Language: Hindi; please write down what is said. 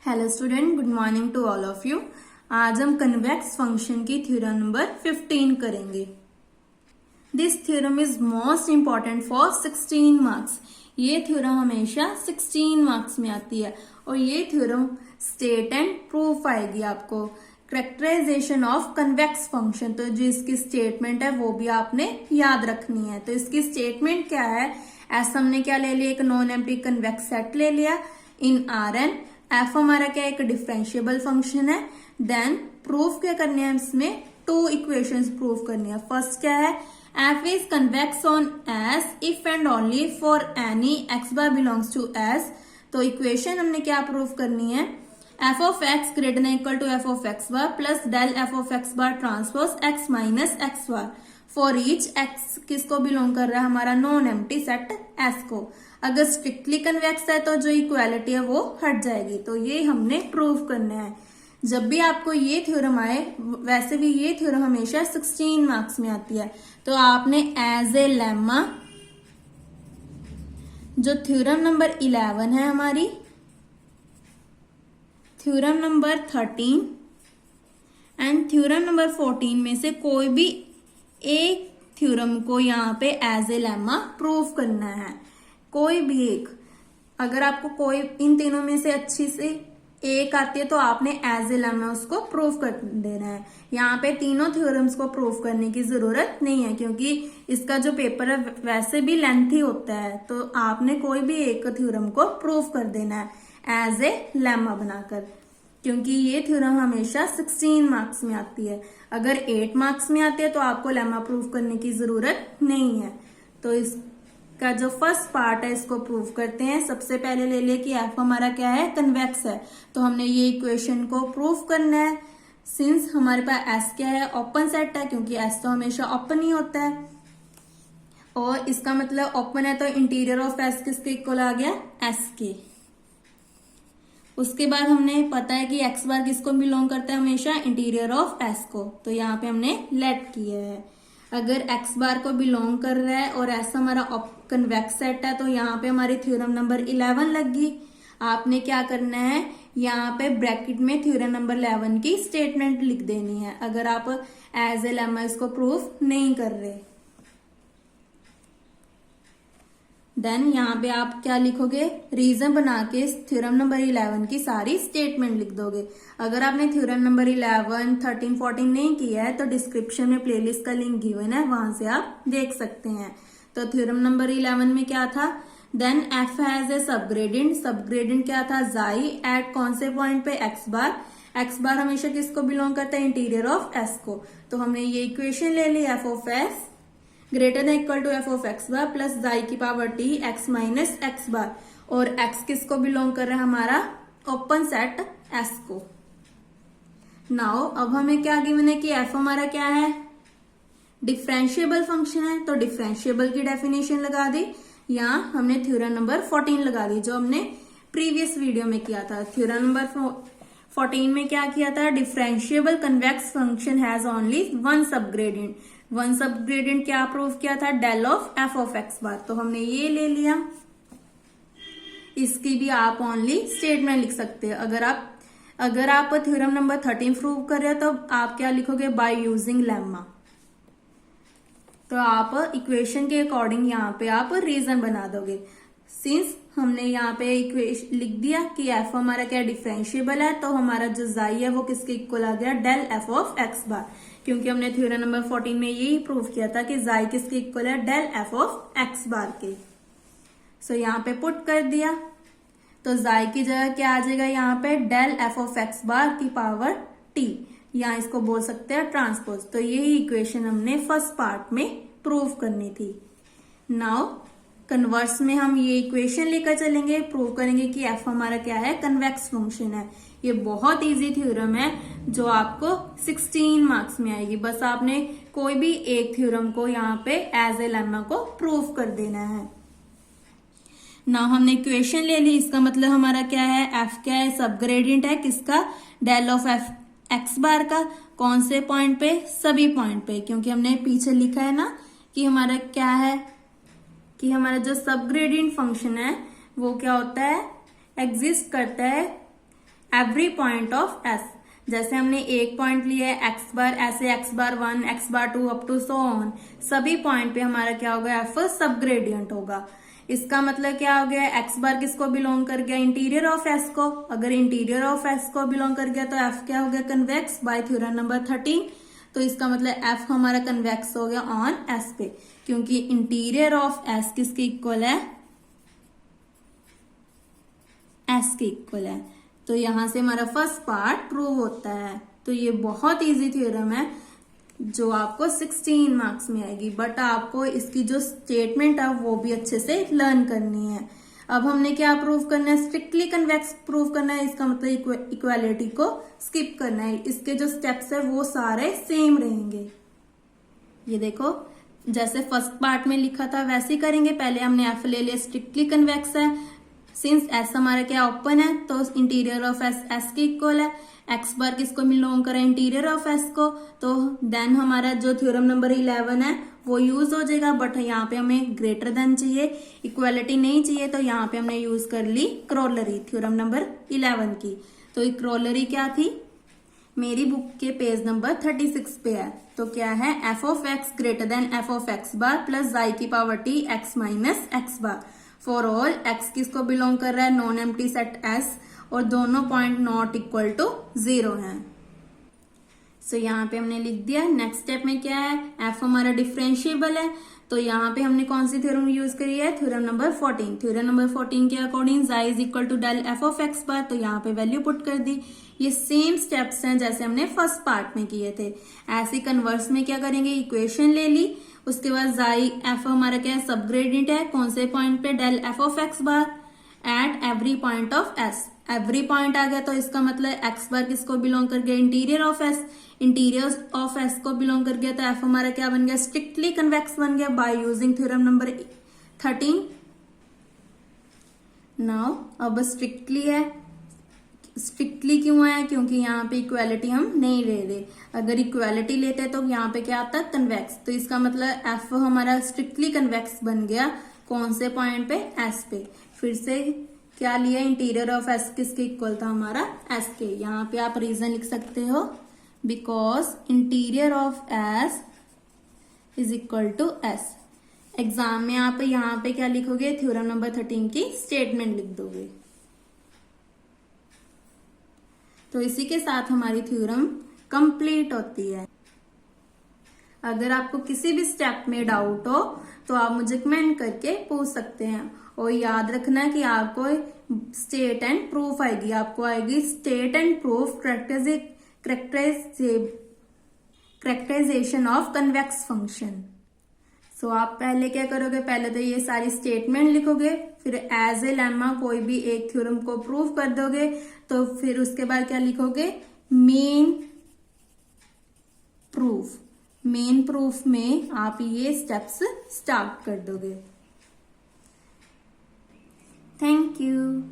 Hello student, good morning to all of you. आज हम कन्वेक्स फंक्शन की थ्योरम नंबर 15 करेंगे। This theorem is most important for 16 marks. ये थ्योरम हमेशा 16 मार्क्स में आती है और ये थ्योरम स्टेट एंड प्रूफ आएगी आपको। कैरेक्टराइजेशन ऑफ कन्वेक्स फंक्शन, तो जो इसकी स्टेटमेंट है वो भी आपने याद रखनी है। तो इसकी स्टेटमेंट क्या है? ऐसा हमने क्या ले लिया, एक नॉन एम्प्टी कन्वेक्स सेट ले लिया इन Rn। एफ हमारा क्या एक डिफरेंशिएबल फंक्शन है। देन प्रूफ क्या करनी है, इसमें टू इक्वेशंस प्रूफ करनी है। फर्स्ट क्या है, F is convex on S if and only for any X bar belongs to S. तो इक्वेशन हमने क्या प्रूफ करनी है, F of X greater than equal to F of X bar plus del F of X bar transpose X minus X bar for each X किसको बिलोंग कर रहा है, हमारा नॉन एम्प्टी सेट एस को। अगर स्ट्रिक्टली कन्वेक्स है तो जो इक्वालिटी है वो हट जाएगी। तो ये हमने प्रूफ करना है। जब भी आपको ये थ्योरम आए, वैसे भी ये थ्योरम हमेशा 16 मार्क्स में आती है, तो आपने एज ए लेम्मा जो थ्योरम नंबर 11 है हमारी, theorem number 13 and theorem number 14 में से कोई भी एक थ्योरम को यहाँ पे एज ए लेम्मा प्रूफ करना है। कोई भी एक, अगर आपको कोई इन तीनों में से अच्छी से एक आती है तो आपने एज ए लेम्मा उसको प्रूफ कर देना है। यहाँ पे तीनों थ्योरम्स को प्रूफ करने की जरूरत नहीं है क्योंकि इसका जो पेपर है वैसे भी लेंथी होता है। तो आपने कोई भी एक थ्योरम को प्रूफ कर देना है एज ए लेम्मा बनाकर, क्योंकि ये थ्योरम हमेशा 16 मार्क्स में आती है। अगर 8 मार्क्स में आती है तो आपको लेम्मा प्रूफ करने की जरूरत नहीं है। तो इसका जो फर्स्ट पार्ट है इसको प्रूफ करते हैं। सबसे पहले ले लिया कि एफ हमारा क्या है, कन्वेक्स है। तो हमने ये इक्वेशन को प्रूफ करना है। सिंस हमारे पास एस क्या है, ओपन सेट है, क्योंकि एस तो हमेशा ओपन ही होता है और इसका मतलब ओपन है तो इंटीरियर ऑफ एस किसके इक्वल आ गया, एस के। उसके बाद हमने पता है कि एक्स बार किसको बिलोंग करता है, हमेशा इंटीरियर ऑफ एस को। तो यहाँ पे हमने लेट किया है। अगर एक्स बार को बिलोंग कर रहा है और ऐसा हमारा कन्वेक्स सेट है तो यहाँ पे हमारी थ्योरम नंबर 11 लग गई। आपने क्या करना है, यहाँ पे ब्रैकेट में थ्योरम नंबर 11 की स्टेटमेंट लिख देनी है अगर आप एज ए लेम्मा इसको प्रूफ नहीं कर रहे। देन यहाँ पे आप क्या लिखोगे, रीजन बना के थ्योरम नंबर 11 की सारी स्टेटमेंट लिख दोगे। अगर आपने थ्योरम नंबर 11, 13, 14 नहीं किया है तो डिस्क्रिप्शन में प्लेलिस्ट का लिंक गिवन है, वहां से आप देख सकते हैं। तो थ्योरम नंबर 11 में क्या था, देन एफ हैज ए सबग्रेडियंट। सबग्रेडियंट क्या था, जाई एट कौन से पॉइंट पे, एक्स बार। एक्स बार हमेशा किसको बिलोंग करता है, इंटीरियर ऑफ एस को। तो हमने ये इक्वेशन ले ली, F of S greater than equal to F of X bar plus xi की power T X minus X bar. और एक्स किसको बिलोंग कर रहा है, हमारा ओपन सेट एस को। नाउ अब हमें क्या गिवन है कि एफ हमारा क्या है, डिफरेंशिएबल फंक्शन है। तो डिफरेंशिएबल की डेफिनेशन लगा दी, यहाँ हमने थ्योरम नंबर 14 लगा दी जो हमने प्रीवियस वीडियो में किया था। थ्योरम नंबर 14 में क्या किया था, differentiable convex function has only one subgradient. One subgradient क्या प्रूव किया था, del of F of X bar. तो हमने ये ले लिया। इसकी भी आप ओनली स्टेटमेंट लिख सकते हैं। अगर आप थ्योरम नंबर 13 प्रूव कर रहे हो तो आप क्या लिखोगे, बाय यूजिंग लेम्मा। तो आप इक्वेशन के अकॉर्डिंग यहाँ पे आप रीजन बना दोगे। सिंस हमने यहाँ पे इक्वेशन लिख दिया कि एफ हमारा क्या डिफरेंशिएबल है, तो हमारा जो जाई है वो किसके इक्वल आ गया, डेल एफ ऑफ एक्स बार। क्योंकि हमने थ्योरम नंबर 14 में यही प्रूव किया था कि जाई किसके इक्वल है, डेल एफ ऑफ एक्स बार के। सो यहाँ पे पुट कर दिया तो जाई की जगह क्या आ जाएगा, यहाँ पे डेल एफ ऑफ एक्स बार की पावर टी, यहाँ इसको बोल सकते हैं ट्रांसपोज। तो यही इक्वेशन हमने फर्स्ट पार्ट में प्रूव करनी थी। नाउ कन्वर्स में हम ये इक्वेशन लेकर चलेंगे, प्रूव करेंगे कि एफ हमारा क्या है, कन्वेक्स फंक्शन है। ये बहुत इजी थ्योरम है जो आपको 16 मार्क्स में आएगी। बस आपने कोई भी एक थ्योरम को यहाँ पे एज ए लेम्मा को प्रूव कर देना है। नाउ हमने इक्वेशन ले ली, इसका मतलब हमारा क्या है, एफ क्या है, सबग्रेडियंट है किसका, डेल ऑफ एफ एक्स बार का। कौन से पॉइंट पे, सभी पॉइंट पे, क्योंकि हमने पीछे लिखा है ना कि हमारा क्या है, कि हमारा जो सबग्रेडियंट फंक्शन है वो क्या होता है, एग्जिस्ट करता है एवरी पॉइंट ऑफ एस। जैसे हमने एक पॉइंट लिया है एक्स बार, ऐसे X bar 1, X bar 2 up to so on, सभी पॉइंट पे हमारा क्या होगा, एफ सब ग्रेडियंट होगा। इसका मतलब क्या हो गया, एक्स बार किसको बिलोंग कर गया, इंटीरियर ऑफ एस को। अगर इंटीरियर ऑफ एस को बिलोंग कर गया तो एफ क्या हो गया, कन्वेक्स बाय थ्योरम नंबर 13। तो इसका मतलब एफ हमारा कन्वेक्स हो गया ऑन एस पे, क्योंकि इंटीरियर ऑफ एस किसके इक्वल है, एस के इक्वल है। तो यहां से हमारा फर्स्ट पार्ट प्रूव होता है। तो ये बहुत इजी थ्योरम है जो आपको 16 मार्क्स में आएगी, बट आपको इसकी जो स्टेटमेंट है वो भी अच्छे से लर्न करनी है। अब हमने क्या प्रूव करना है, स्ट्रिक्टली कन्वेक्स प्रूव करना है। इसका मतलब इक्वालिटी को स्किप करना है। इसके जो स्टेप्स है वो सारे सेम रहेंगे। ये देखो, जैसे फर्स्ट पार्ट में लिखा था वैसे ही करेंगे। पहले हमने एफ ले लिया, स्ट्रिक्टली कन्वेक्स है। सिंस एस हमारा क्या ओपन है तो इंटीरियर ऑफ एस एस के इक्वल है। एक्स बार किसको बिलोंग करे, इंटीरियर ऑफ एस को। तो देन हमारा जो थ्योरम नंबर 11 है वो यूज हो जाएगा, बट यहाँ पे हमें ग्रेटर देन चाहिए, इक्वालिटी नहीं चाहिए। तो यहाँ पे हमने यूज कर ली क्रोलरी थ्योरम नंबर 11 की। तो क्रोलरी क्या थी, मेरी बुक के पेज नंबर 36 पे है। तो क्या है, F of X greater than F of X bar plus I की power T X minus X bar for all X किसको बिलोंग कर रहा है, नॉन एम्प्टी सेट एस, और दोनों पॉइंट नॉट इक्वल टू 0 है। सो यहाँ पे हमने लिख दिया। नेक्स्ट स्टेप में क्या है, एफ हमारा डिफरेंशिएबल है। तो यहाँ पे हमने कौन सी थ्योरम यूज करी है, थ्योरम नंबर 14। थ्योरम नंबर 14 के according xi is equal to del F of X bar. तो यहाँ पे वैल्यू पुट कर दी। ये सेम स्टेप्स हैं जैसे हमने फर्स्ट पार्ट में किए थे। ऐसे कन्वर्स में क्या करेंगे, इक्वेशन ले ली, उसके बाद जाई एफ हमारा क्या है, सब ग्रेडियंट है। कौन से पॉइंट पे, del F of X bar at every point of S. Every point आ गया तो इसका मतलब एक्स बार किसको बिलोंग कर गया, interior of S. Interior of S को बिलोंग कर गया तो एफ हमारा क्या बन गया, स्ट्रिक्टली कन्वेक्स बन गया by using theorem number 13। Now अब स्ट्रिक्टली है। स्ट्रिक्टली क्यों है, क्योंकि यहाँ पे इक्वालिटी हम नहीं ले रहे। अगर इक्वालिटी लेते तो यहाँ पे क्या आता, कन्वेक्स। तो इसका मतलब एफ हमारा स्ट्रिक्टली कन्वेक्स बन गया। कौन से पॉइंट पे, एस पे। फिर से क्या लिया, इंटीरियर ऑफ एस किसके इक्वल था, हमारा एस के। यहाँ पे आप रीजन लिख सकते हो, because interior of S is equal to S. Exam में आप यहाँ पे क्या लिखोगे, थ्योरम नंबर 13 की स्टेटमेंट लिख दोगे। तो इसी के साथ हमारी थ्योरम कंप्लीट होती है। अगर आपको किसी भी स्टेप में डाउट हो तो आप मुझे कमेंट करके पूछ सकते हैं। और याद रखना कि आपको स्टेट एंड प्रूफ आएगी। आपको आएगी state and proof characterization of convex function. So आप पहले क्या करोगे, पहले तो ये सारी स्टेटमेंट लिखोगे, फिर एज ए लेमा कोई भी एक थ्योरम को प्रूव कर दोगे। तो फिर उसके बाद क्या लिखोगे, मेन प्रूफ। मेन प्रूफ में आप ये स्टेप्स स्टार्ट कर दोगे। Thank you.